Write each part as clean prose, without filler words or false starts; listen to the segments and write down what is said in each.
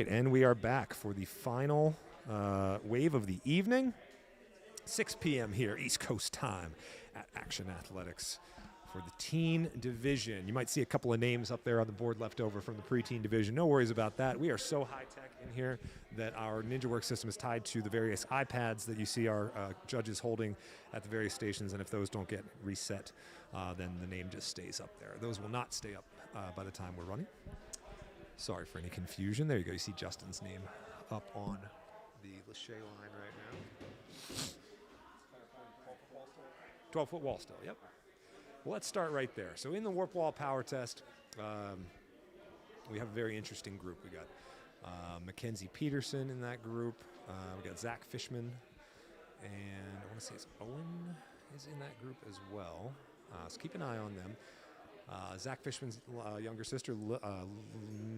right, and we are back for the final wave of the evening. 6 p.m. here, East Coast time, at Action Athletics for the teen division. You might see a couple of names up there on the board left over from the preteen division. No worries about that. We are so high-tech in here that our NinjaWorks system is tied to the various iPads that you see our judges holding at the various stations, and if those don't get reset, then the name just stays up there. Those will not stay up by the time we're running. Sorry for any confusion. There you go. You see Justin's name up on the Lachey line right now. 12-foot wall still, yep. Well, let's start right there. So in the warp wall power test, we have a very interesting group. We got Mackenzie Peterson in that group. We got Zach Fishman, and I want to say it's Owen is in that group as well. So keep an eye on them. Zach Fishman's younger sister,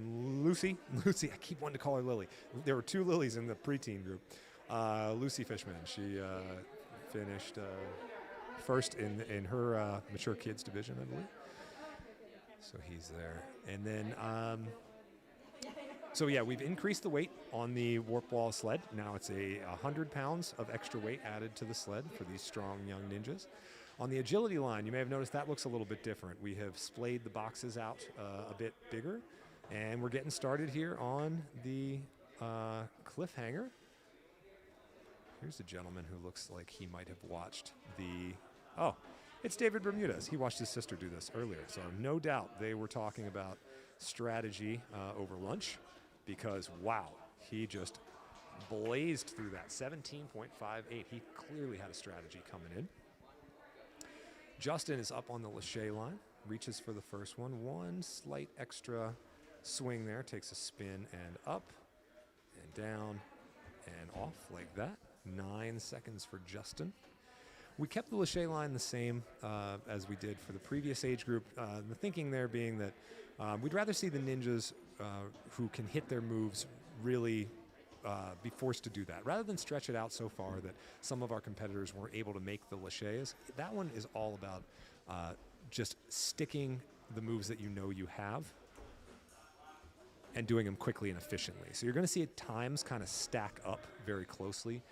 Lucy. Lucy, I keep wanting to call her Lily. There were two Lilies in the preteen group. Lucy Fishman, she finished first in her mature kids division, I believe. So he's there. And then, so yeah, we've increased the weight on the warp wall sled. Now it's 100 pounds of extra weight added to the sled for these strong young ninjas. On the agility line, you may have noticed that looks a little bit different. We have splayed the boxes out a bit bigger, and we're getting started here on the cliffhanger. Here's a gentleman who looks like he might have watched the... Oh, it's David Bermudez. He watched his sister do this earlier, so no doubt they were talking about strategy over lunch because, wow, he just blazed through that, 17.58. He clearly had a strategy coming in. Justin is up on the Lachey line, reaches for the first one. One slight extra swing there, takes a spin and up and down and off like that. 9 seconds for Justin. We kept the Lachey line the same as we did for the previous age group. The thinking there being that we'd rather see the ninjas who can hit their moves really be forced to do that, rather than stretch it out so far that some of our competitors weren't able to make the Lacheys. That one is all about just sticking the moves that you know you have and doing them quickly and efficiently. So you're going to see times kind of stack up very closely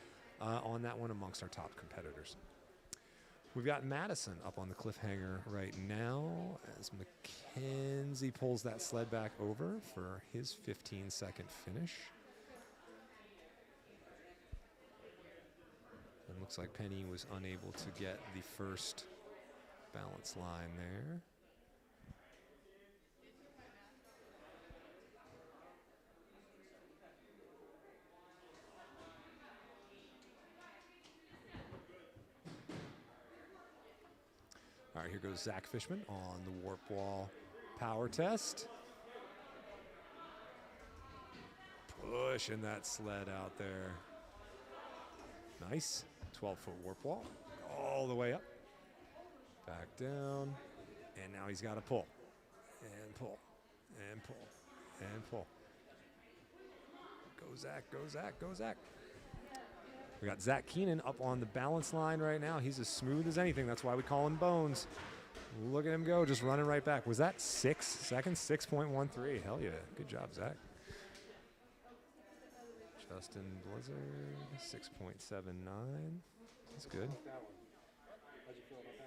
on that one amongst our top competitors. We've got Madison up on the cliffhanger right now as Mackenzie pulls that sled back over for his 15-second finish. And looks like Penny was unable to get the first balance line there. All right, here goes Zach Fishman on the warp wall power test. Pushing that sled out there. Nice. 12-foot warp wall. All the way up. Back down. And now he's got to pull. And pull. And pull. And pull. Go Zach, go Zach, go Zach. We got Zach Keenan up on the balance line right now. He's as smooth as anything. That's why we call him Bones. Look at him go, just running right back. Was that 6 seconds? 6.13. Hell yeah. Good job, Zach. Justin Blizzard, 6.79. That's good.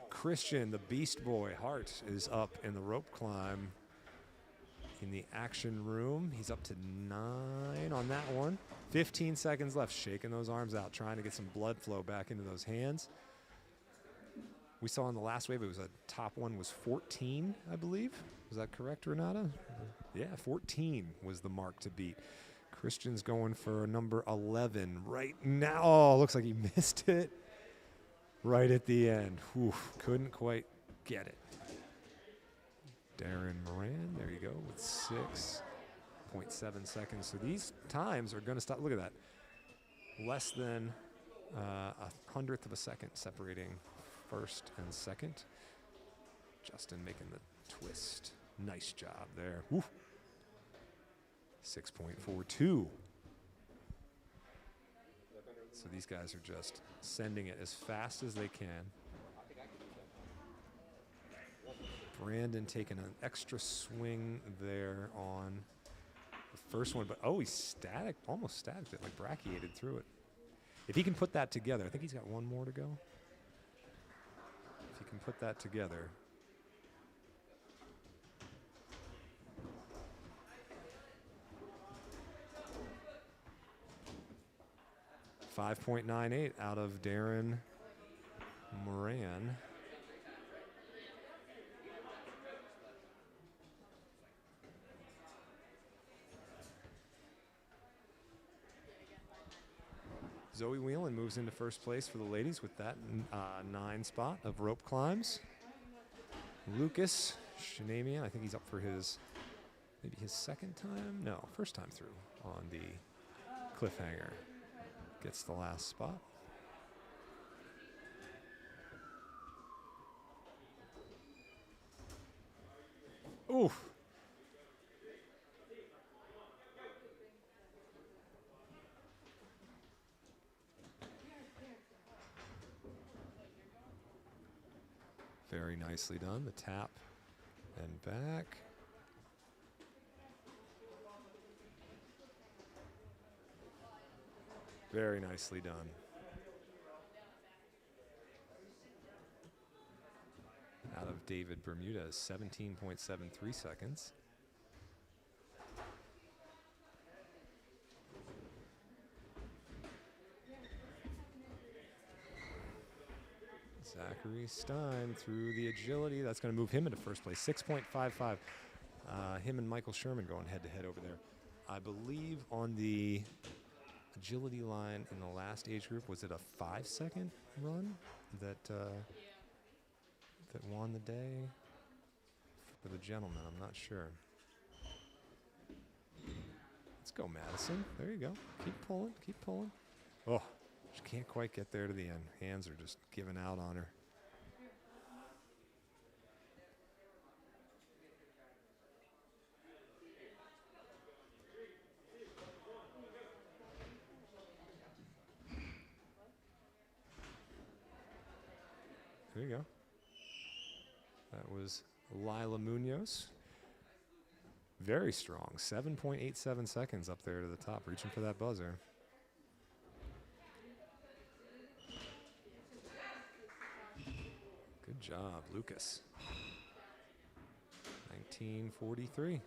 Christian, the Beast Boy Hart, is up in the rope climb in the action room. He's up to 9 on that one. 15 seconds left, shaking those arms out, trying to get some blood flow back into those hands. We saw in the last wave, it was a top one was 14, I believe. Was that correct, Renata? Yeah, 14 was the mark to beat. Christian's going for number 11 right now. Oh, looks like he missed it right at the end. Whew, couldn't quite get it. Darren Moran, there you go, with 6.7 seconds. So these times are going to stop. Look at that. Less than a hundredth of a second separating first and second. Justin making the twist. Nice job there. Woo. 6.42. So these guys are just sending it as fast as they can. Brandon taking an extra swing there on The first one, but oh, he's static, almost static it, like brachiated through it. If he can put that together, I think he's got one more to go. If he can put that together. 5.98 out of Darren Moran. Zoe Whelan moves into first place for the ladies with that 9 spot of rope climbs. Lucas Shanamian, I think he's up for maybe his second time? No, first time through on the cliffhanger. Gets the last spot. Ooh. Very nicely done. The tap and back. Very nicely done. Out of David Bermudez, 17.73 seconds. Zachary Stein through the agility. That's going to move him into first place, 6.55. Him and Michael Sherman going head-to-head over there. I believe on the agility line in the last age group, was it a 5-second run that that won the day for the gentleman? I'm not sure. Let's go, Madison. There you go. Keep pulling, keep pulling. Oh, she can't quite get there to the end. Hands are just giving out on her. There you go. That was Lila Munoz. Very strong. 7.87 seconds up there to the top, reaching for that buzzer. Good job, Lucas. 1943.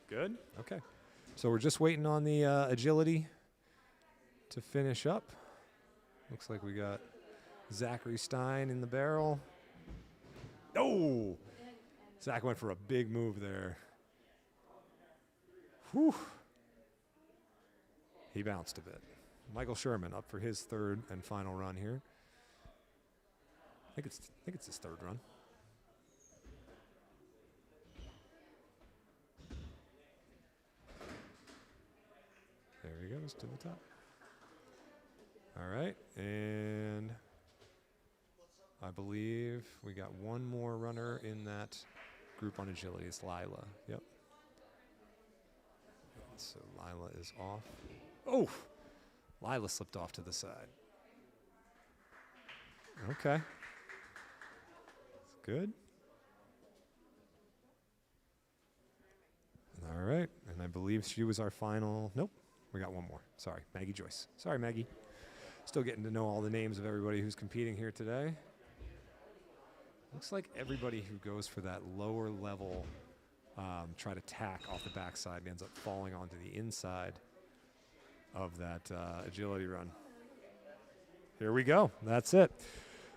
Good? Okay. So we're just waiting on the agility to finish up. Looks like we got Zachary Stein in the barrel. Oh! Zach went for a big move there. Whew. He bounced a bit. Michael Sherman up for his third and final run here. I think it's his third run. There he goes to the top. All right, and I believe we got one more runner in that group on agility. It's Lila. Yep. So Lila is off. Oh! Lila slipped off to the side. Okay. That's good. All right, and I believe she was our final. Nope, we got one more. Sorry, Maggie Joyce. Sorry, Maggie. Still getting to know all the names of everybody who's competing here today. Looks like everybody who goes for that lower level try to tack off the backside and ends up falling onto the inside of that agility run. Here we go. That's it.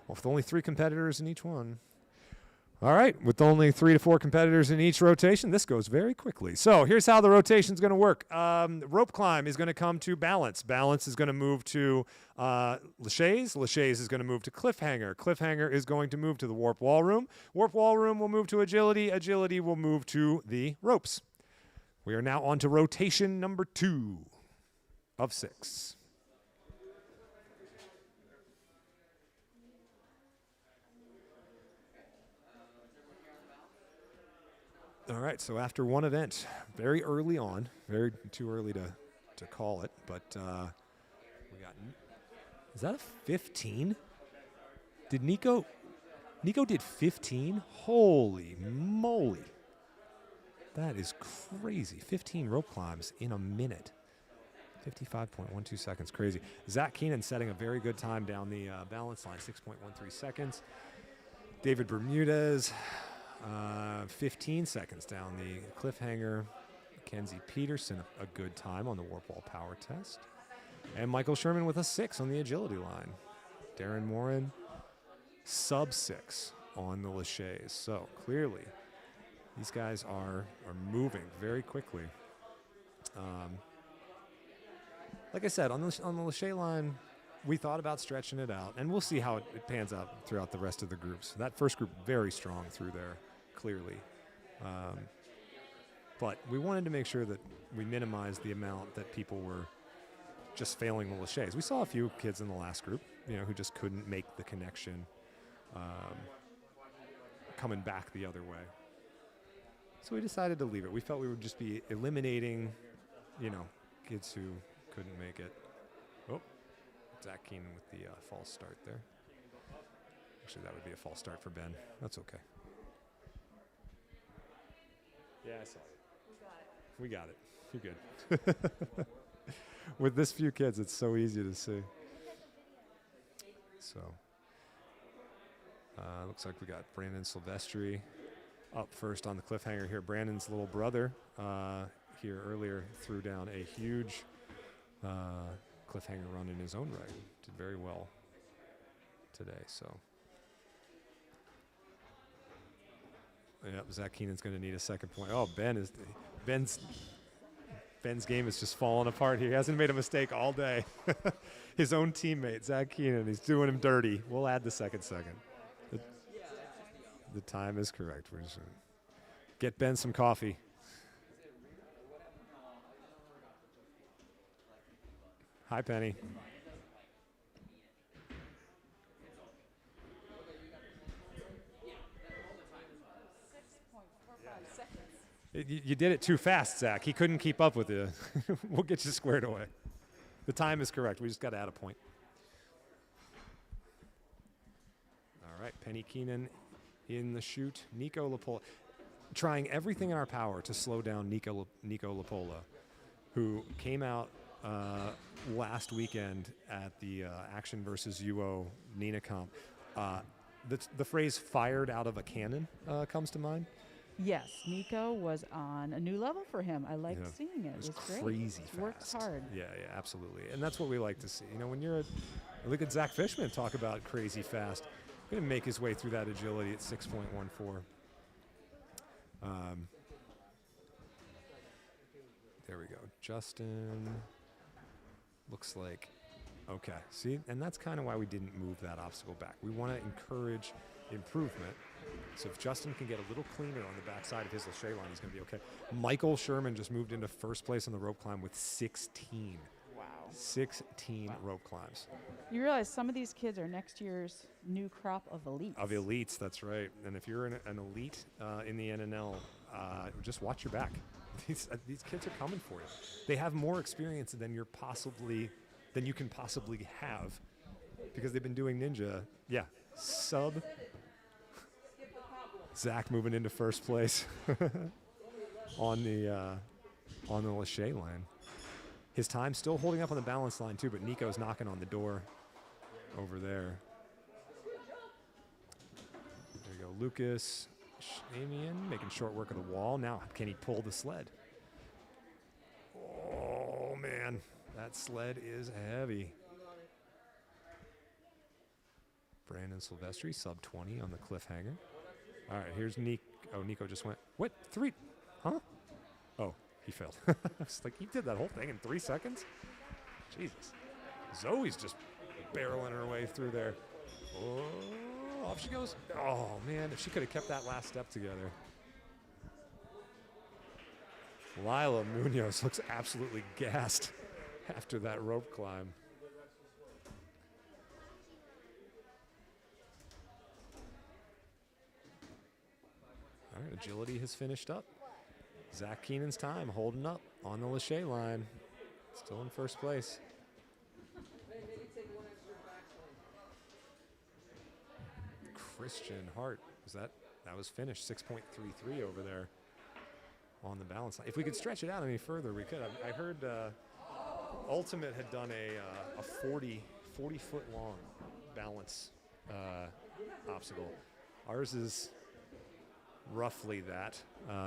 Well, with only 3 competitors in each one. All right, with only 3 to 4 competitors in each rotation, this goes very quickly. So here's how the rotation is going to work. Rope climb is going to come to balance. Balance is going to move to Lachey's. Lachey's is going to move to cliffhanger. Cliffhanger is going to move to the warp wall room. Warp wall room will move to agility. Agility will move to the ropes. We are now on to rotation number 2 of 6. All right, so after one event, very early on, very too early to call it, but we got, is that a 15? Did Nico did 15? Holy moly. That is crazy. 15 rope climbs in a minute. 55.12 seconds. Crazy. Zach Keenan setting a very good time down the balance line. 6.13 seconds. David Bermudez, 15 seconds down the cliffhanger. Kenzie Peterson, a good time on the warp wall power test. And Michael Sherman with a 6 on the agility line. Darren Morin, sub 6 on the Lachey's. So clearly, these guys are moving very quickly. Like I said, on the Lachey line, we thought about stretching it out, and we'll see how it pans out throughout the rest of the groups. That first group, very strong through there, clearly. But we wanted to make sure that we minimized the amount that people were just failing the Lachey's. We saw a few kids in the last group, who just couldn't make the connection coming back the other way. So we decided to leave it. We felt we would just be eliminating, kids who couldn't make it. Oh, Zach Keenan with the false start there. Actually, that would be a false start for Ben. That's okay. Yeah, I saw it. We got it. You're good. With this few kids, it's so easy to see. So, looks like we got Brandon Silvestri up first on the cliffhanger here. Brandon's little brother here earlier threw down a huge cliffhanger run in his own right. Did very well today. So, yep, Zach Keenan's going to need a second point. Oh, Ben's game is just falling apart here. He hasn't made a mistake all day. His own teammate, Zach Keenan, he's doing him dirty. We'll add the second. The time is correct. We're just going to get Ben some coffee. Hi, Penny. You did it too fast, Zach. He couldn't keep up with you. We'll get you squared away. The time is correct. We just got to add a point. All right, Penny Keenan in the chute. Nico Lapola, trying everything in our power to slow down Nico Lapola, who came out last weekend at the Action versus UO Nina comp. The phrase "fired out of a cannon" comes to mind. Yes, Nico was on a new level for him. I liked seeing it. It was great. Crazy fast. Worked hard. Yeah, absolutely. And that's what we like to see. When look at Zach Fishman talk about crazy fast. Going to make his way through that agility at 6.14. There we go. Justin looks like, okay. See, and that's kind of why we didn't move that obstacle back. We want to encourage improvement. So if Justin can get a little cleaner on the backside of his Lachey line, he's going to be okay. Michael Sherman just moved into first place on the rope climb with 16. Wow. 16 rope climbs. You realize some of these kids are next year's new crop of elites. Of elites, that's right. And if you're an elite in the NNL, just watch your back. These kids are coming for you. They have more experience than you can possibly have because they've been doing ninja. Yeah, sub. Zach moving into first place on the Lachey line. His time still holding up on the balance line too, but Nico's knocking on the door over there. There you go, Lucas Shamian making short work of the wall. Now can he pull the sled? Oh man, that sled is heavy. Brandon Silvestri, sub 20 on the cliffhanger. All right, here's Nico. Oh, Nico just went, what, 3? Huh? Oh, he failed. It's like, he did that whole thing in 3 seconds? Jesus. Zoe's just barreling her way through there. Oh, off she goes. Oh, man, if she could have kept that last step together. Lila Munoz looks absolutely gassed after that rope climb. All right, agility has finished up. Zach Keenan's time holding up on the Lachey line. Still in first place. Christian Hart, that was finished 6.33 over there on the balance line. If we could stretch it out any further, we could. I heard Ultimate had done a 40-foot long balance obstacle. Ours is roughly that.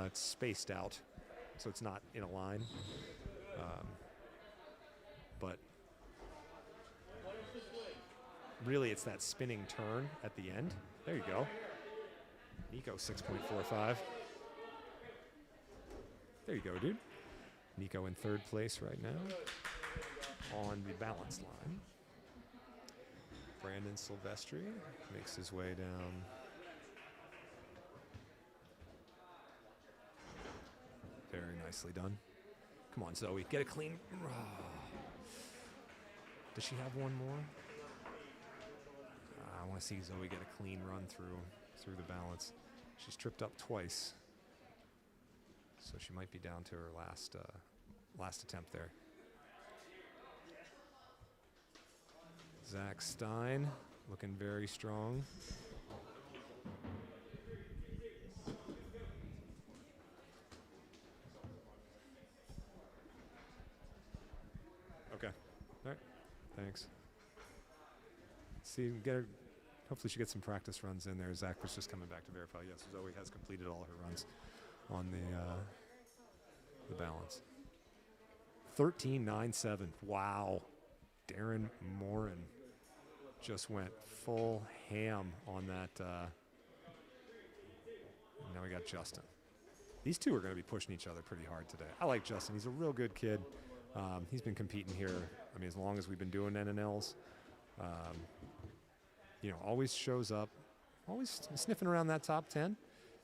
It's spaced out, so it's not in a line. But really, it's that spinning turn at the end. There you go. Nico 6.45. There you go, dude. Nico in third place right now on the balance line. Brandon Silvestri makes his way down. Very nicely done. Come on, Zoe, get a clean. Does she have one more? I want to see Zoe get a clean run through the balance. She's tripped up twice, so she might be down to her last attempt there. Zach Stein looking very strong. Okay. All right. Thanks. See, get her. Hopefully she gets some practice runs in there. Zach was just coming back to verify. Yes, Zoe has completed all her runs on the balance. 13.97. Wow. Darren Morin just went full ham on that. Now we got Justin. These two are going to be pushing each other pretty hard today. I like Justin. He's a real good kid. He's been competing here, I mean, as long as we've been doing NNLs. Always shows up, always sniffing around that top 10,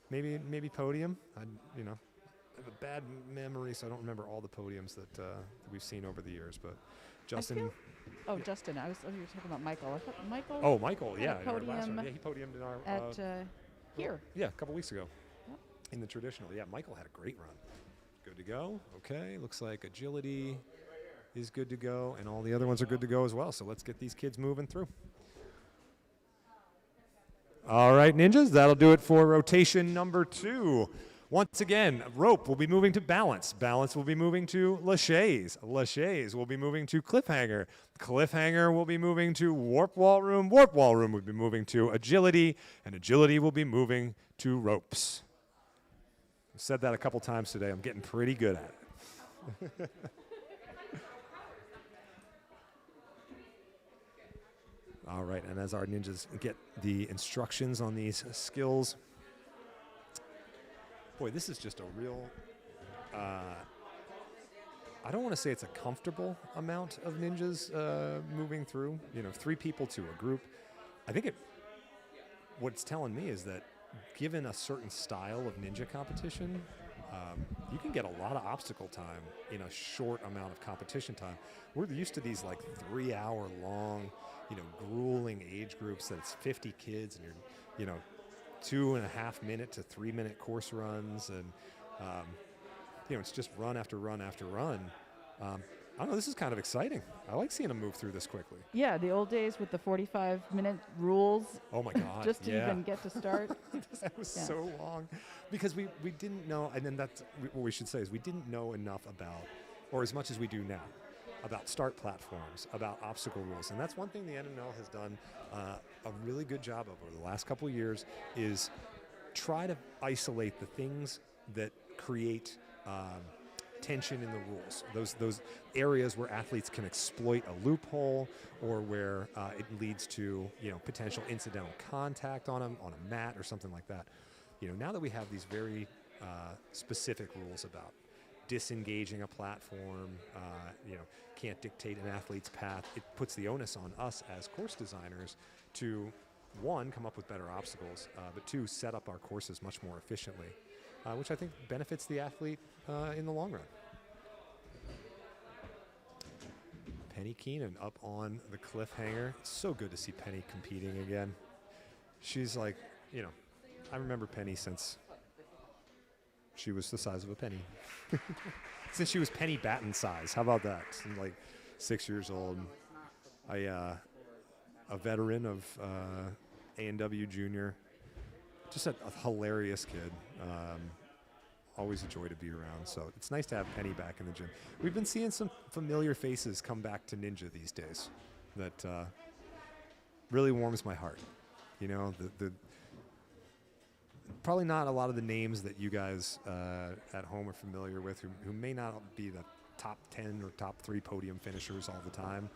maybe podium. I have a bad memory, so I don't remember all the podiums that we've seen over the years. But Justin. Justin. I was you were talking about Michael. I thought Michael. Oh, Michael. Yeah, in our last yeah, he podiumed in our here. Yeah, a couple weeks ago. Yep. In the traditional. Yeah, Michael had a great run. Good to go. Okay, looks like agility is good to go, and all the other ones are good to go as well. So let's get these kids moving through. All right, ninjas, that'll do it for rotation number 2. Once again, rope will be moving to balance. Balance will be moving to laches. Laches will be moving to cliffhanger. Cliffhanger will be moving to warp wall room. Warp wall room will be moving to agility, and agility will be moving to ropes. I've said that a couple times today. I'm getting pretty good at it. All right, and as our ninjas get the instructions on these skills, boy, this is just a real, I don't want to say it's a comfortable amount of ninjas moving through, 3 people to a group. I think what it's telling me is that given a certain style of ninja competition, you can get a lot of obstacle time in a short amount of competition time. We're used to these like 3-hour long, grueling age groups that it's 50 kids and you're, 2.5 minute to 3 minute course runs. And, it's just run after run after run. I don't know, this is kind of exciting. I like seeing them move through this quickly. Yeah, the old days with the 45-minute rules. Oh my God. Just to even get to start. That was so long. Because we didn't know, and then that's what we should say is we didn't know enough about, or as much as we do now, about start platforms, about obstacle rules. And that's one thing the NNL has done a really good job of over the last couple of years is try to isolate the things that create tension in the rules. Those areas where athletes can exploit a loophole or where it leads to potential incidental contact on a mat or something like that. Now that we have these very specific rules about disengaging a platform, can't dictate an athlete's path, it puts the onus on us as course designers to, 1, come up with better obstacles, but 2, set up our courses much more efficiently, which I think benefits the athlete in the long run. Penny Keenan up on the cliffhanger. It's so good to see Penny competing again. She's like, I remember Penny since she was the size of a penny. Since she was Penny Batten size. How about that? Since like 6 years old. A veteran of A&W Junior. Just a hilarious kid. always a joy to be around. So it's nice to have Penny back in the gym. We've been seeing some familiar faces come back to Ninja these days. That really warms my heart. You know, the probably not a lot of the names that you guys at home are familiar with, who may not be the top 10 or top 3 podium finishers all the time,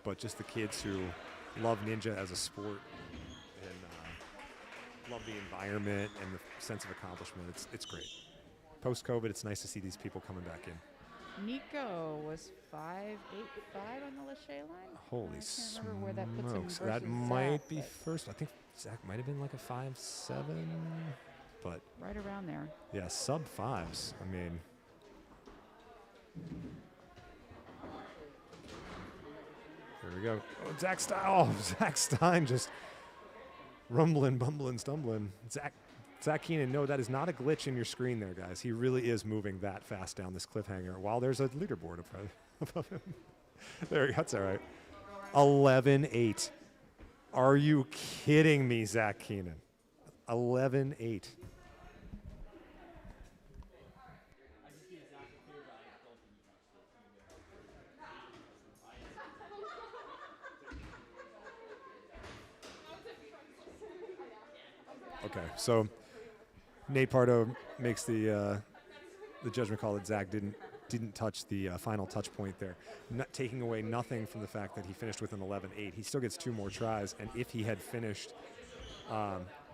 but just the kids who love Ninja as a sport and love the environment and the sense of accomplishment. It's great. Post-COVID, it's nice to see these people coming back in. Nico was 5'8", 5 on the Lachey line. Holy I can't remember where that puts him smokes. That versus might Zach, be but first. I think Zach might have been like a 5'7", but right around there. yeah, sub 5s. I mean, here we go. Oh, Zach Stein. Oh, Zach Stein just rumbling, bumbling, stumbling. Zach Keenan, no, that is not a glitch in your screen there, guys. He really is moving that fast down this cliffhanger while there's a leaderboard above him. There, that's all right. 11-8. Are you kidding me, Zach Keenan? 11-8. Okay, so Nate Pardo makes the judgment call that Zach didn't touch the final touch point there, not taking away nothing from the fact that he finished with an 11-8. He still gets 2 more tries, and if he had finished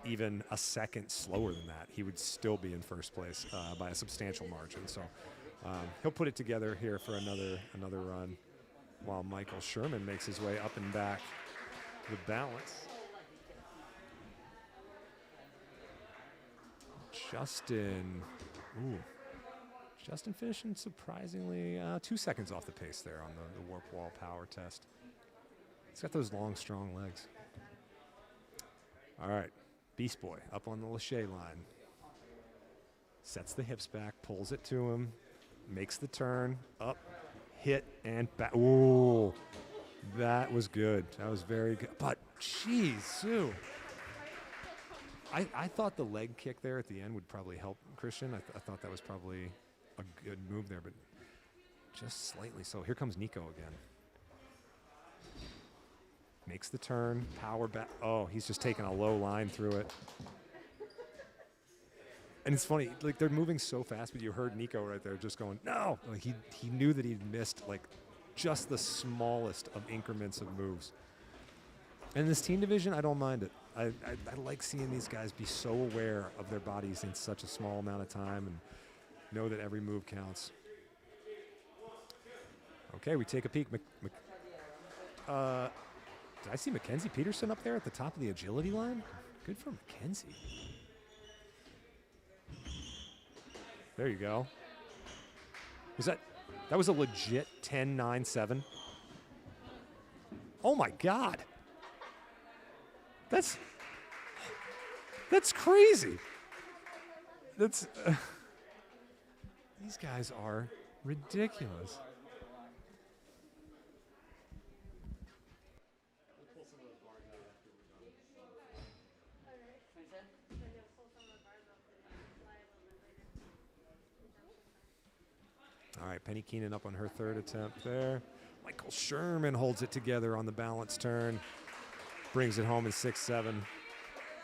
even a second slower than that, he would still be in first place by a substantial margin. So he'll put it together here for another run, while Michael Sherman makes his way up and back the balance. Justin finishing surprisingly 2 seconds off the pace there on the warp wall power test. He's got those long, strong legs. All right, Beast Boy up on the Lachey line. Sets the hips back, pulls it to him, makes the turn, up, hit, and back. Ooh, that was good. That was very good. But, geez, Sue. I thought the leg kick there at the end would probably help Christian. I thought that was probably a good move there, but just slightly so. Here comes Nico again. Makes the turn, power back. Oh, he's just taking a low line through it. And it's funny, like they're moving so fast, but you heard Nico right there just going, no! Like he knew that he'd missed like just the smallest of increments of moves. And in this team division, I don't mind it. I like seeing these guys be so aware of their bodies in such a small amount of time and know that every move counts. Okay, we take a peek. Did I see Mackenzie Peterson up there at the top of the agility line? Good for Mackenzie. There you go. That was a legit 10.97? Oh my God. That's crazy. These guys are ridiculous. All right, Penny Keenan up on her 3rd attempt there. Michael Sherman holds it together on the balance turn. Brings it home in 6-7.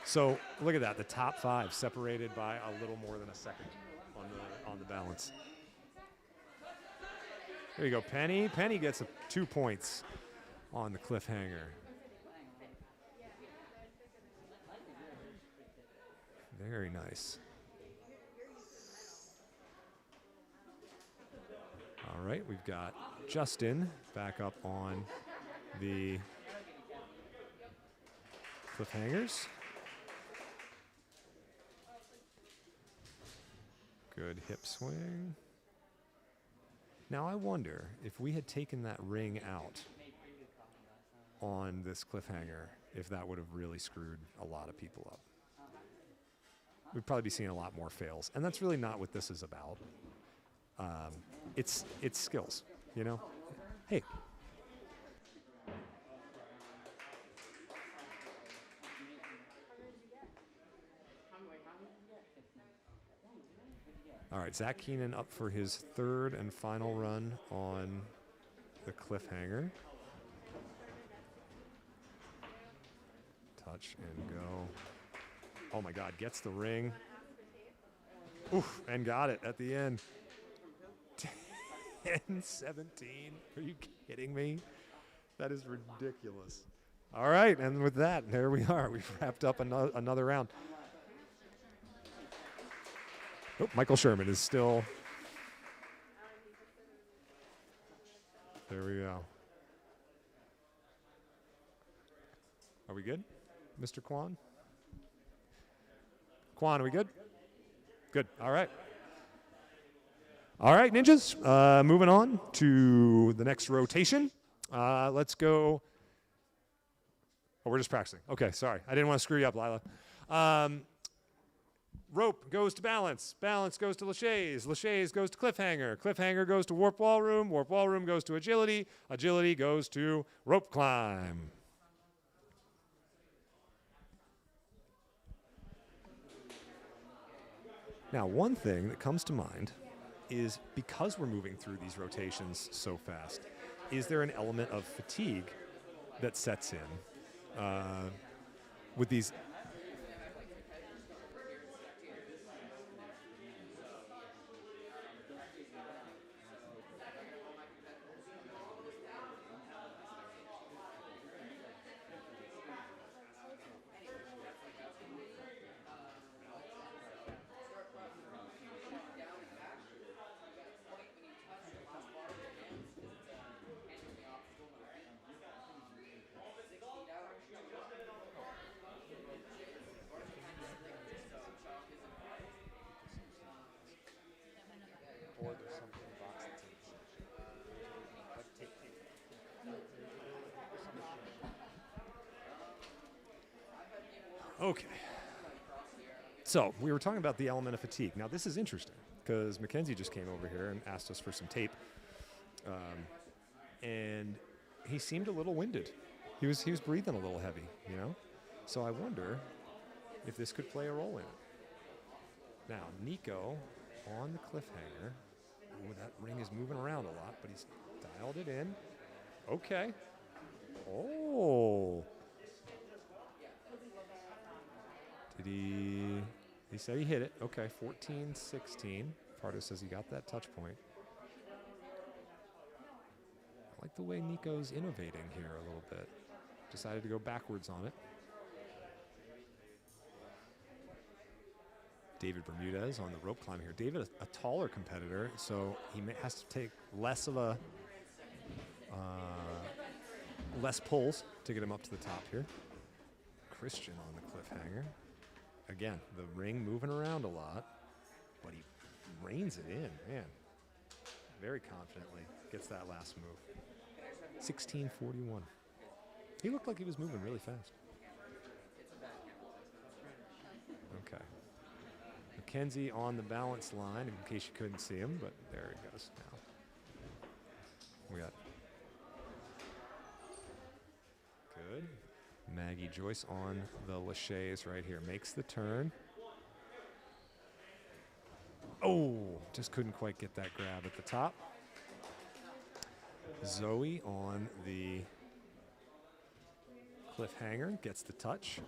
So look at that, the top 5 separated by a little more than a second on the balance. There you go, Penny. Penny gets 2 points on the cliffhanger. Very nice. All right, we've got Justin back up on the cliffhangers. Good hip swing. Now I wonder if we had taken that ring out on this cliffhanger, if that would have really screwed a lot of people up. We'd probably be seeing a lot more fails, and that's really not what this is about. It's skills, you know? Hey. All right, Zach Keenan up for his third and final run on the cliffhanger. Touch and go. Oh my God, gets the ring. Oof, and got it at the end. 10-17. Are you kidding me? That is ridiculous. All right, and with that, there we are. We've wrapped up another round. Oh, Michael Sherman is still. There we go. Are we good, Mr. Kwan? Kwan, are we good? Good. All right. All right, ninjas. Moving on to the next rotation. Let's go. Oh, we're just practicing. Okay, sorry. I didn't want to screw you up, Lila. Rope goes to balance. Balance goes to Lachey's. Lachey's goes to cliffhanger. Cliffhanger goes to warp wall room. Warp wall room goes to agility. Agility goes to rope climb. Now, one thing that comes to mind is because we're moving through these rotations so fast, is there an element of fatigue that sets in with these? Okay. So we were talking about the element of fatigue. Now this is interesting because Mackenzie just came over here and asked us for some tape, and he seemed a little winded. He was breathing a little heavy, you know. So I wonder if this could play a role in it. Now Nico on the cliffhanger. Ooh, that ring is moving around a lot, but he's dialed it in. Okay. Oh. Did he said he hit it. Okay, 14-16. Pardo says he got that touch point. I like the way Nico's innovating here a little bit. Decided to go backwards on it. David Bermudez on the rope climb here. David, a taller competitor, so he has to take less of a less pulls to get him up to the top here. Christian on the cliffhanger. Again, the ring moving around a lot, but he reins it in, man. Very confidently gets that last move. 16:41. He looked like he was moving really fast. Okay. Mackenzie on the balance line, in case you couldn't see him, but there he goes now. We got good. Maggie Joyce on the Lachey's right here. Makes the turn. Oh, just couldn't quite get that grab at the top. Zoe on the cliffhanger. Gets the touch.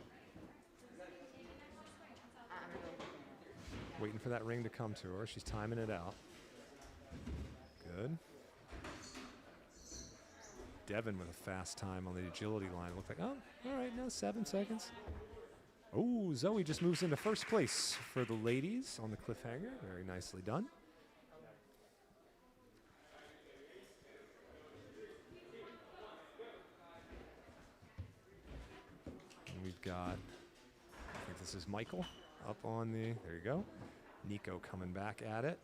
Waiting for that ring to come to her. She's timing it out. Good. Devin with a fast time on the agility line. It looked like, oh, all right, now 7 seconds. Oh, Zoe just moves into first place for the ladies on the cliffhanger. Very nicely done. And we've got, I think this is Michael up on the, there you go. Nico coming back at it.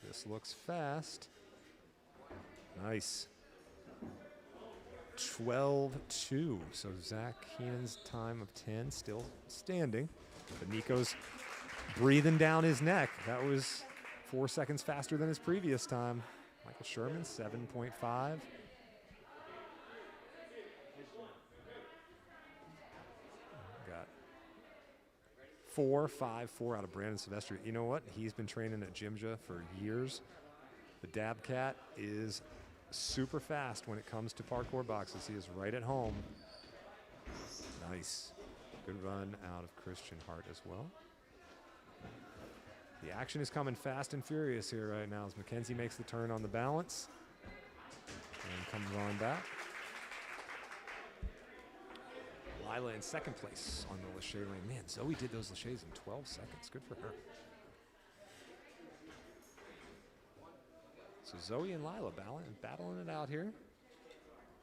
This looks fast. Nice. 12-2. So Zach Keenan's time of 10 still standing. But Nico's breathing down his neck. That was 4 seconds faster than his previous time. Michael Sherman, 7.5. Got 4.54 out of Brandon Silvestri. You know what? He's been training at Jimja for years. The Dab Cat is super fast when it comes to parkour boxes. He is right at home. Nice. Good run out of Christian Hart as well. The action is coming fast and furious here right now as Mackenzie makes the turn on the balance and comes on back. Lila in second place on the Lachey lane. Man, Zoe did those Lachays in 12 seconds. Good for her. So Zoe and Lila battling it out here.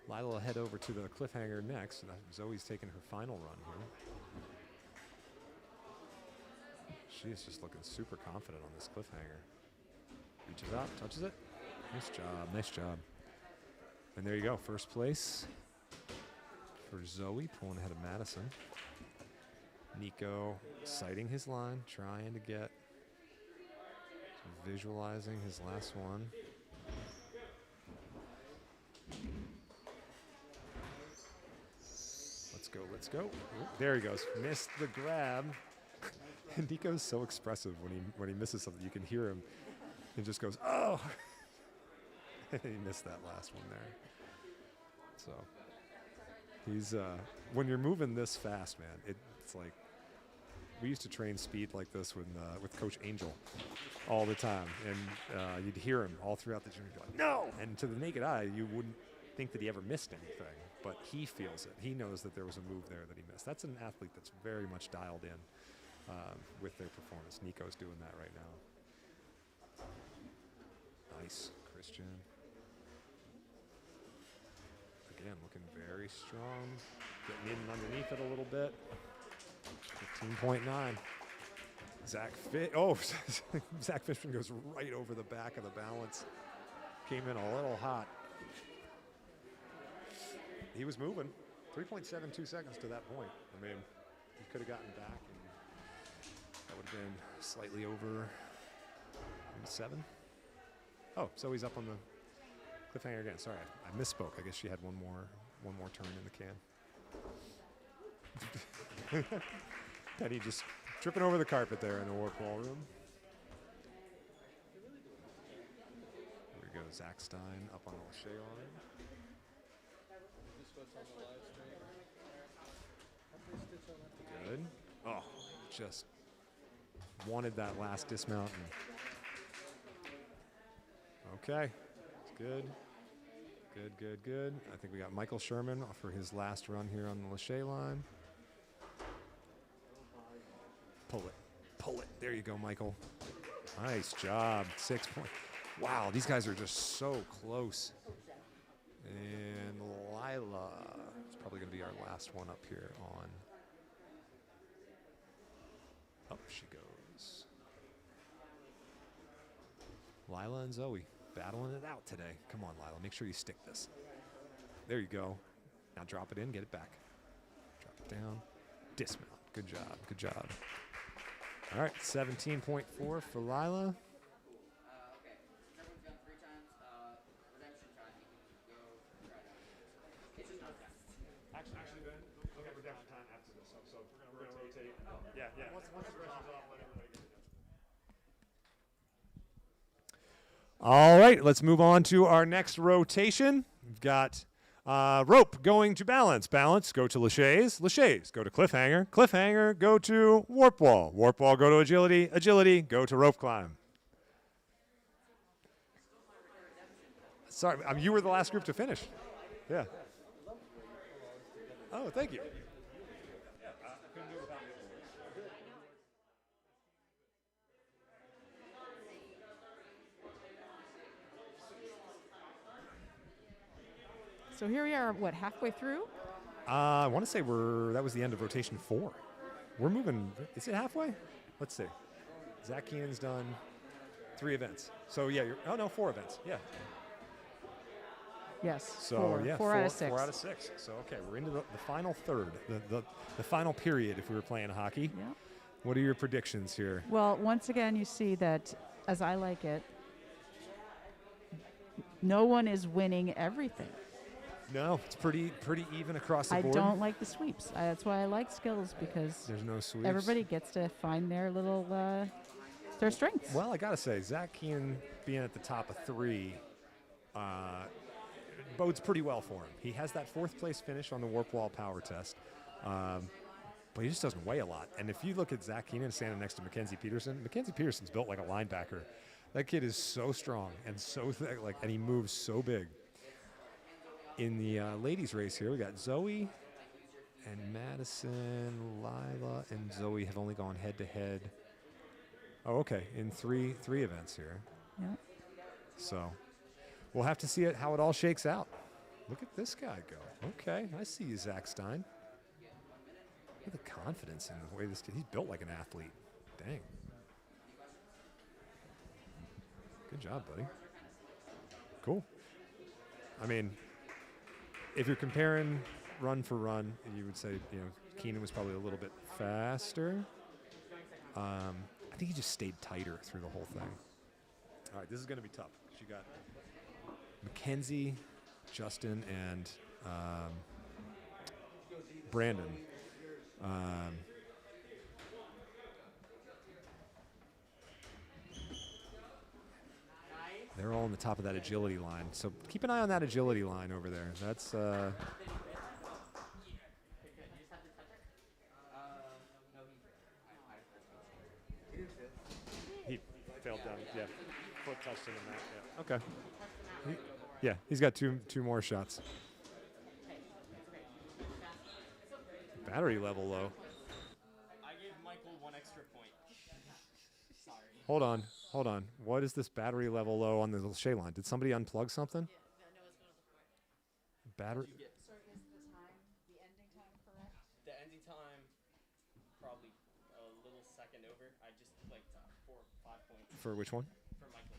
Lila will head over to the cliffhanger next. Zoe's taking her final run here. She is just looking super confident on this cliffhanger. Reaches out, touches it. Nice job, nice job. And there you go, first place for Zoe, pulling ahead of Madison. Nico sighting his line, trying to get, visualizing his last one. Let's go. Ooh, there he goes, missed the grab. And Nico's so expressive when he misses something. You can hear him. He just goes, oh! And he missed that last one there. So he's when you're moving this fast, man, it's like we used to train speed like this with Coach Angel all the time, and you'd hear him all throughout the gym. You'd be like, no! And to the naked eye, you wouldn't think that he ever missed anything, but he feels it. He knows that there was a move there that he missed. That's an athlete that's very much dialed in. With their performance. Nico's doing that right now. Nice, Christian. Again, looking very strong. Getting in underneath it a little bit. 15.9. Zach Fishman goes right over the back of the balance. Came in a little hot. He was moving. 3.72 seconds to that point. I mean, he could have gotten back. That would have been slightly over 7. Oh, so he's up on the cliffhanger again. Sorry, I misspoke. I guess she had one more turn in the can. Penny just tripping over the carpet there in the warp wall room. Here we go, Zach Stein up on the Lachey line. Good. Oh, just wanted that last dismount. Okay, it's good. Good. I think we got Michael Sherman for his last run here on the Lachey line. Pull it. There you go, Michael. Nice job. 6 points. Wow, these guys are just so close. And Lila is probably going to be our last one up here on. Up she goes. Lila and Zoe battling it out today. Come on, Lila, make sure you stick this. There you go. Now drop it in, get it back. Drop it down. Dismount. Good job. All right, 17.4 for Lila. Actually, Ben, we'll have redemption time after this, so we're going to rotate. Yeah. Once the pressure's off, let everybody get it. All right, let's move on to our next rotation. We've got rope going to balance. Balance, go to Lachey's. Lachey's, go to cliffhanger. Cliffhanger, go to warp wall. Warp wall, go to agility. Agility, go to rope climb. Sorry, you were the last group to finish. Yeah. Oh, thank you. So here we are, halfway through? I want to say that was the end of rotation 4. We're moving, is it halfway? Let's see. Zach Keenan's done 3 events. So yeah, 4 events, yeah. Yes, so, 4. 4 out of 6. 4 out of 6. So, okay, we're into the final third, the final period if we were playing hockey. Yeah. What are your predictions here? Well, once again, you see that, as I like it, no one is winning everything. No, it's pretty even across the I board. don't like the sweeps. That's why I like skills, because There's no sweeps. everybody gets to find their little their strengths. Well, I gotta say, Zach Keenan being at the top of 3 bodes pretty well for him. He has that 4th place finish on the warp wall power test, but he just doesn't weigh a lot. And if you look at Zach Keenan standing next to Mackenzie Peterson's built like a linebacker. That kid is so strong and so thick, and he moves so big. In the ladies' race here, we got Zoe and Madison. Lila and Zoe have only gone head-to-head. Oh, okay, in three events here. Yeah. So we'll have to see how it all shakes out. Look at this guy go. Okay, I see you, Zach Stein. Look at the confidence in the way this kid, he's built like an athlete. Dang. Good job, buddy. Cool. I mean, if you're comparing run for run, you would say, Keenan was probably a little bit faster. I think he just stayed tighter through the whole thing. All right, this is going to be tough. You got Mackenzie, Justin, and Brandon. They're all on the top of that agility line. So keep an eye on that agility line over there. That's he failed down. Yeah, foot touched him in that. Yeah. Okay. He's got two more shots. Battery level low. I gave Michael 1 extra point. Sorry. Hold on. What is this battery level low on the Shea line? Did somebody unplug something? Battery. So is the ending time correct? The ending time, probably a little second over. I just like 4 or 5 points For which one? for Michael.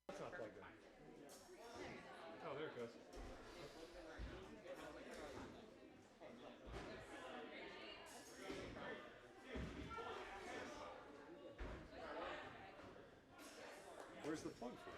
That's not plugged in. Oh, there it goes. Where's the plug for?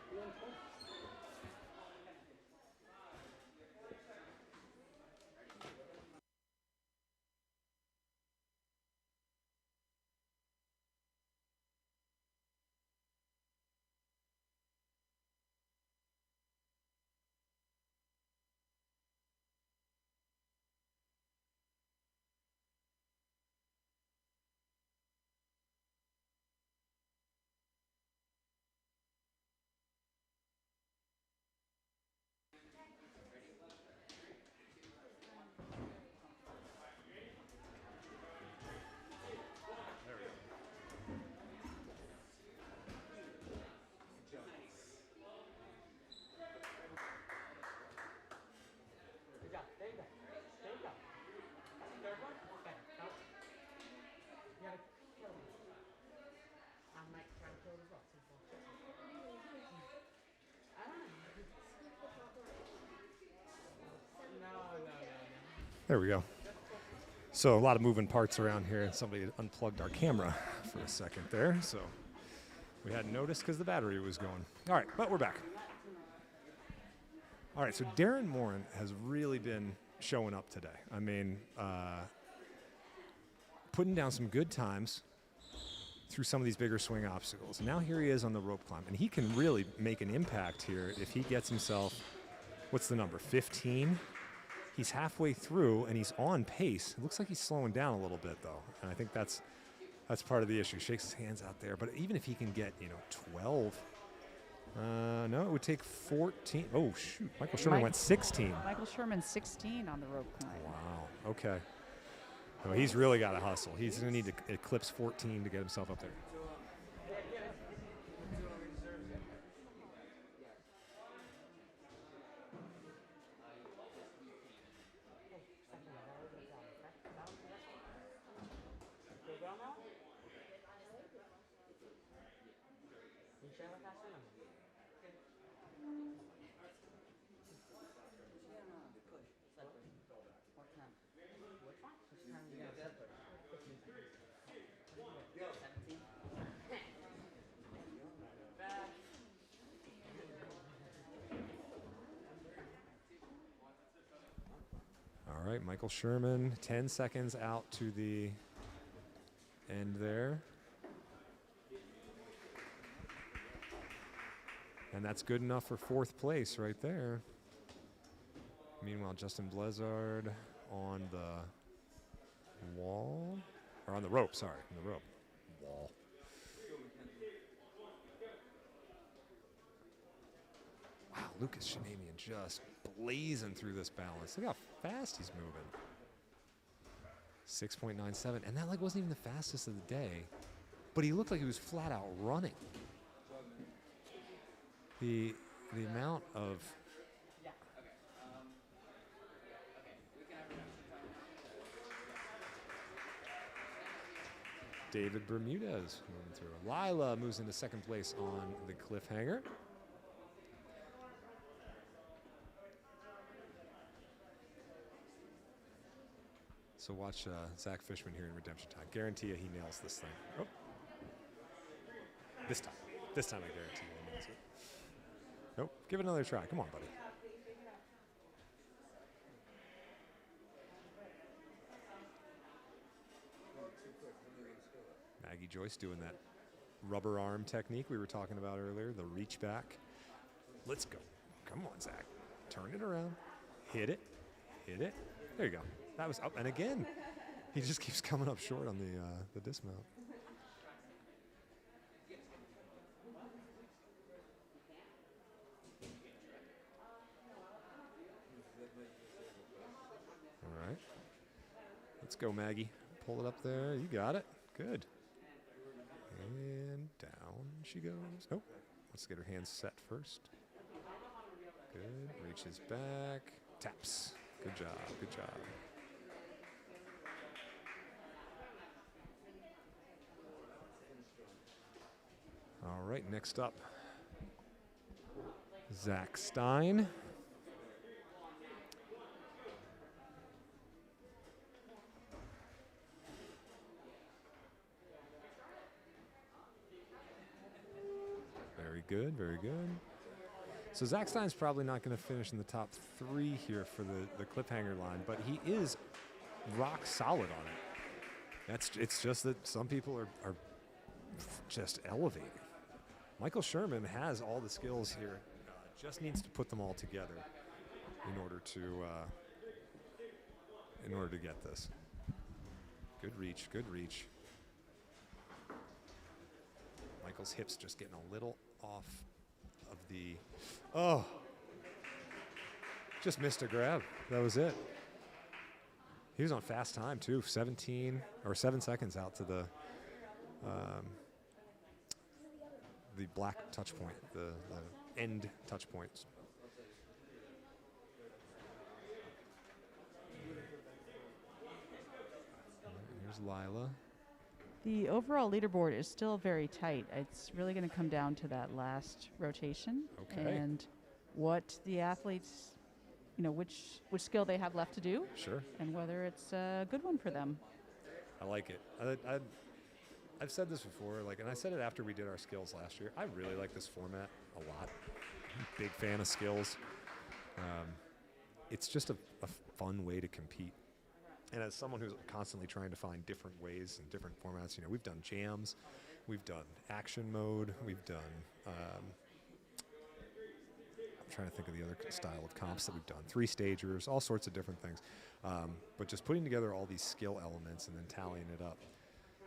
There we go. So a lot of moving parts around here, and somebody had unplugged our camera for a second there, so we hadn't noticed because the battery was going. All right, but we're back. All right, so Darren Morin has really been showing up today. I mean, putting down some good times through some of these bigger swing obstacles. And now here he is on the rope climb, and he can really make an impact here if he gets himself, what's the number, 15? He's halfway through, and he's on pace. It looks like he's slowing down a little bit, though, and I think that's part of the issue. Shakes his hands out there, but even if he can get 12, no, it would take 14. Oh shoot, Michael Sherman went 16. Michael Sherman 16 on the rope climb. Wow. Okay. No, he's really got to hustle. He's going to need to eclipse 14 to get himself up there. right, Michael Sherman, 10 seconds out to the end there. And that's good enough for 4th place right there. Meanwhile, Justin Blizzard on the wall, or on the rope, sorry, on the rope. Wall. Wow, Lucas Shanamian just blazing through this balance. Look how fast he's moving. 6.97, and that like wasn't even the fastest of the day, but he looked like he was flat out running. The amount of David Bermudez moving through. Lila moves into 2nd place on the cliffhanger. So watch Zach Fishman here in Redemption Time. Guarantee you he nails this thing. Oh. This time I guarantee you he nails it. Nope, give it another try. Come on, buddy. Maggie Joyce doing that rubber arm technique we were talking about earlier, the reach back. Let's go. Come on, Zach. Turn it around. Hit it. Hit it. There you go. That was up. And again, he just keeps coming up short on the dismount. All right. Let's go, Maggie. Pull it up there. You got it. Good. And down she goes. Nope. Let's get her hands set first. Good. Reaches back. Taps. Good job. Good job. All right. Next up, Zach Stein. Very good, very good. So Zach Stein's probably not going to finish in the top 3 here for the cliffhanger line, but he is rock solid on it. It's just that some people are just elevating. Michael Sherman has all the skills here, just needs to put them all together in order to get this. Good reach, good reach. Michael's hips just getting a little off of the, oh, just missed a grab. That was it. He was on fast time too, 7 seconds out to the black touch point, the end touch points. Here's Lila. The overall leaderboard is still very tight. It's really going to come down to that last rotation and what the athletes, which skill they have left to do. Sure. And whether it's a good one for them. I like it. I've said this before, and I said it after we did our skills last year. I really like this format a lot. I'm a big fan of skills. It's just a fun way to compete. And as someone who's constantly trying to find different ways and different formats, we've done jams, we've done action mode, we've done, I'm trying to think of the other style of comps that we've done, 3-stagers, all sorts of different things. But just putting together all these skill elements and then tallying it up.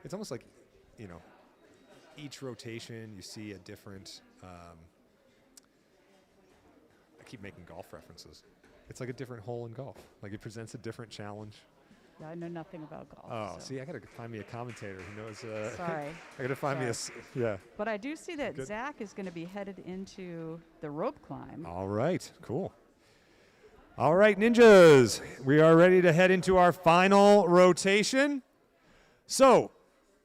It's almost like, each rotation you see a different, I keep making golf references. It's like a different hole in golf. Like it presents a different challenge. Yeah, I know nothing about golf. Oh, see, I got to find me a commentator who knows. Sorry. I got to find me yeah. But I do see that Good. Zach is going to be headed into the rope climb. All right, cool. All right, ninjas, we are ready to head into our final rotation. So,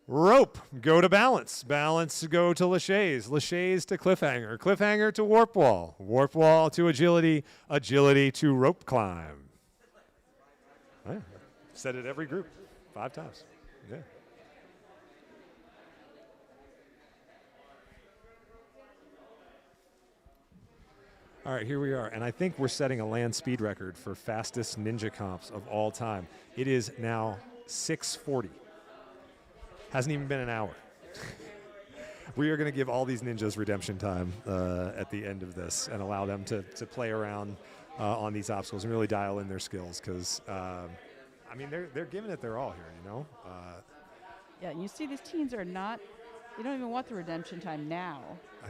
rope, go to balance. Balance, go to Lachey's. Lachey's to cliffhanger. Cliffhanger to warp wall. Warp wall to agility. Agility to rope climb. Right. Said it every group, 5 times. Yeah. All right, here we are. And I think we're setting a land speed record for fastest ninja comps of all time. It is now 6:40. Hasn't even been an hour. We are going to give all these ninjas redemption time at the end of this and allow them to play around on these obstacles and really dial in their skills because, I mean, they're giving it their all here, you know? Yeah, you see these teens are not, they don't even want the redemption time now.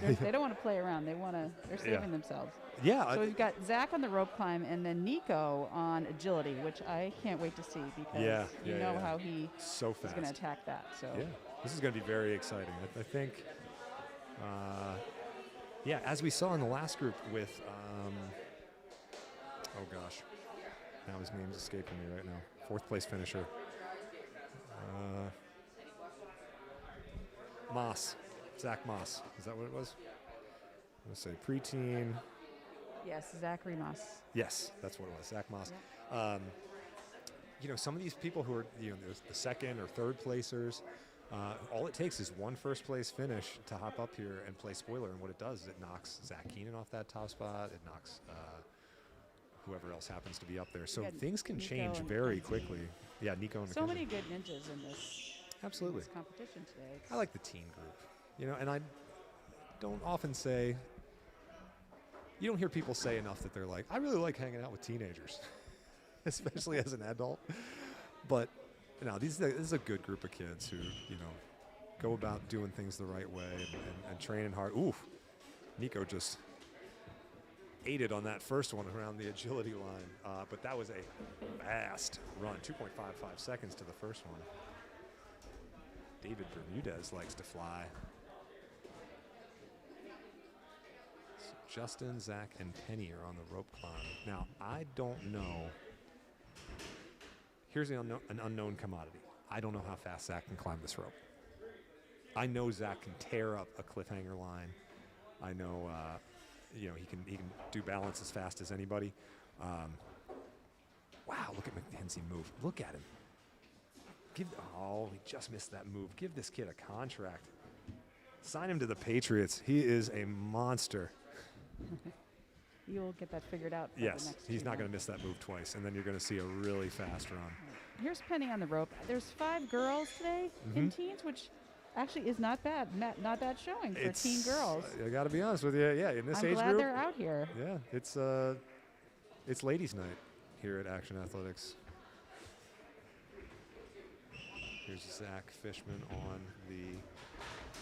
They don't want to play around. They're saving themselves. Yeah. So we've got Zach on the rope climb and then Nico on agility, which I can't wait to see because you know how he so fast. is going to attack that. So yeah, this is going to be very exciting. I think, as we saw in the last group with, oh gosh, now his name's escaping me right now. 4th place finisher. Moss. Zach Moss. Is that what it was? I'm going to say preteen. yes, Zachary Moss. Yes, that's what it was. Zach Moss. Yep. You know, some of these people who are, you know, the 2nd or 3rd placers, all it takes is one 1st place finish to hop up here and play spoiler. And what it does is it knocks Zach Keenan off that top spot. It knocks whoever else happens to be up there. So things can change very quickly. Yeah, Nico and so many good ninjas in this. Absolutely. In this competition today. I like the teen group, you know, and I don't often say, you don't hear people say enough that they're like, I really like hanging out with teenagers, especially as an adult. But, you know, this is a good group of kids who, you know, go about doing things the right way and training hard. Oof, Nico just ate it on that first one around the agility line, but that was a fast run, 2.55 seconds to the first one. David Bermudez likes to fly. So Justin, Zach, and Penny are on the rope climb. Now, I don't know. Here's an unknown commodity. I don't know how fast Zach can climb this rope. I know Zach can tear up a cliffhanger line. I know, you know, he can do balance as fast as anybody. Wow, look at McKenzie move. Look at him. He just missed that move. Give this kid a contract. Sign him to the Patriots. He is a monster. You'll get that figured out. For yes, the next he's 2 not going to months. miss that move twice, and then you're going to see a really fast run. Here's Penny on the rope. There's 5 girls today in teens, which actually is not bad. Not bad showing for teen girls. I got to be honest with you. Yeah, in this I'm age glad group. they're out here. Yeah, it's ladies' night here at Action Athletics. Here's Zach Fishman on the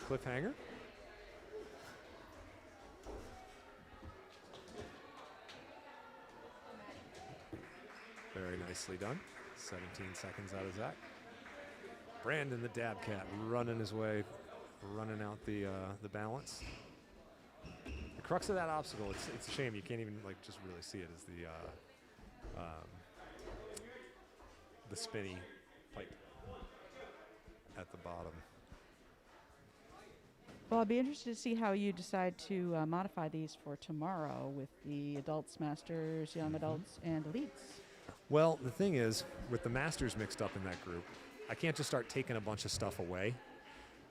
cliffhanger. Very nicely done. 17 seconds out of Zach. Brandon the Dab Cat running his way, running out the balance. The crux of that obstacle, it's a shame you can't even like just really see it, is the spinny pipe at the bottom. Well, I'd be interested to see how you decide to modify these for tomorrow with the adults, masters, young adults, and elites. Well, the thing is, with the masters mixed up in that group, I can't just start taking a bunch of stuff away.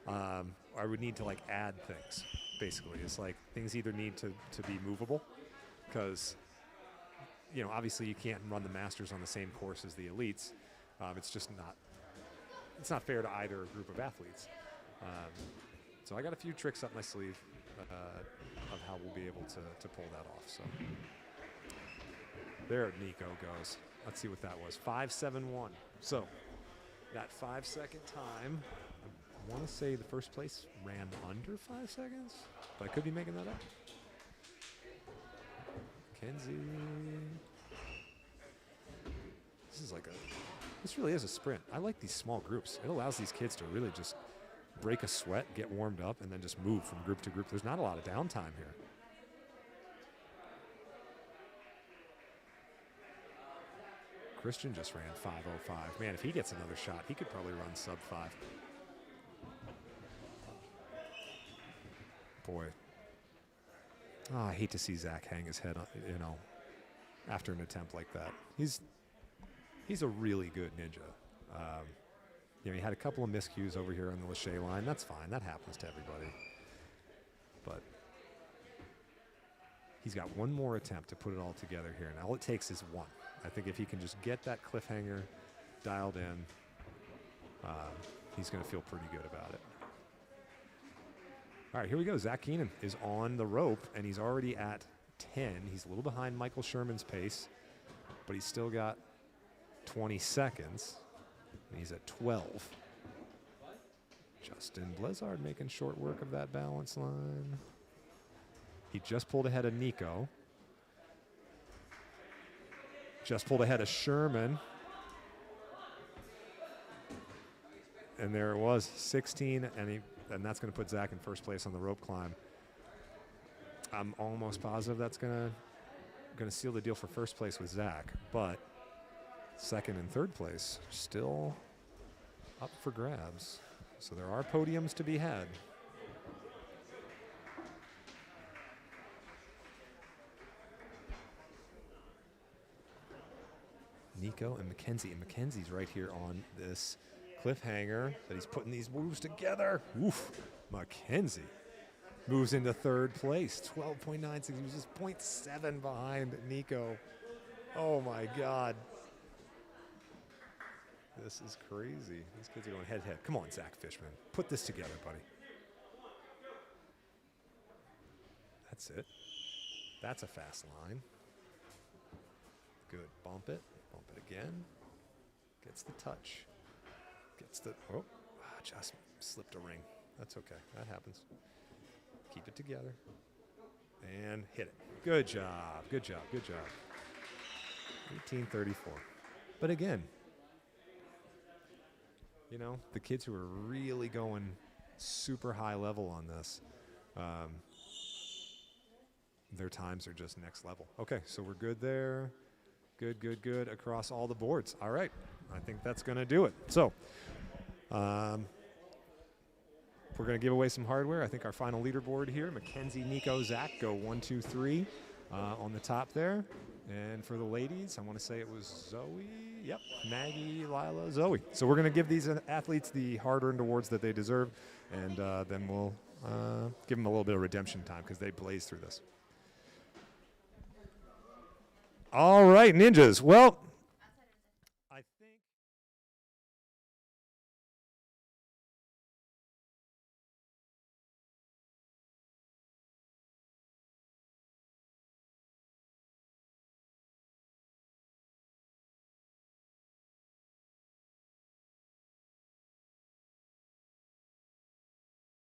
I would need to like add things, basically. It's like things either need to be movable, because, you know, obviously you can't run the masters on the same course as the elites. It's just not fair to either group of athletes. So I got a few tricks up my sleeve of how we'll be able to pull that off. So there Nico goes. Let's see what that was. 5.71. So that 5 second time, I want to say the first place ran under 5 seconds, but I could be making that up. Kenzie. This really is a sprint. I like these small groups. It allows these kids to really just break a sweat, get warmed up, and then just move from group to group. There's not a lot of downtime here. Christian just ran 5:05. Man, if he gets another shot, he could probably run sub 5. Boy. Oh, I hate to see Zach hang his head, you know, after an attempt like that. He's a really good ninja. You know, he had a couple of miscues over here on the Lachey line. That's fine. That happens to everybody. But He's got one more attempt to put it all together here, and all it takes is one. I think if he can just get that cliffhanger dialed in, he's going to feel pretty good about it. All right, here we go. Zach Keenan is on the rope, and he's already at 10. He's a little behind Michael Sherman's pace, but he's still got 20 seconds, and he's at 12. Justin Blizzard making short work of that balance line. He just pulled ahead of Nico. Just pulled ahead of Sherman. And there it was, 16, and that's going to put Zach in first place on the rope climb. I'm almost positive that's going to seal the deal for first place with Zach, but second and third place still up for grabs. So there are podiums to be had. Nico and Mackenzie. And Mackenzie's right here on this cliffhanger that he's putting these moves together. Oof. Mackenzie moves into third place. 12.96. He was just 0.7 behind Nico. Oh, my God. This is crazy. These kids are going head-to-head. Come on, Zach Fishman. Put this together, buddy. That's it. That's a fast line. Good. Bump it. Bump it again. Gets the touch. Gets the... Oh, just slipped a ring. That's okay. That happens. Keep it together. And hit it. Good job. Good job. Good job. 18:34. But again, you know, the kids who are really going super high level on this, their times are just next level. Okay, so we're good there. Good, good, good across all the boards. All right, I think that's going to do it. So we're going to give away some hardware. I think our final leaderboard here, Mackenzie, Nico, Zach go 1, 2, 3 on the top there. And for the ladies, I want to say it was Zoe. Yep, Maggie, Lila, Zoe. So we're going to give these athletes the hard-earned awards that they deserve, and then we'll give them a little bit of redemption time because they blazed through this. All right, ninjas. Well,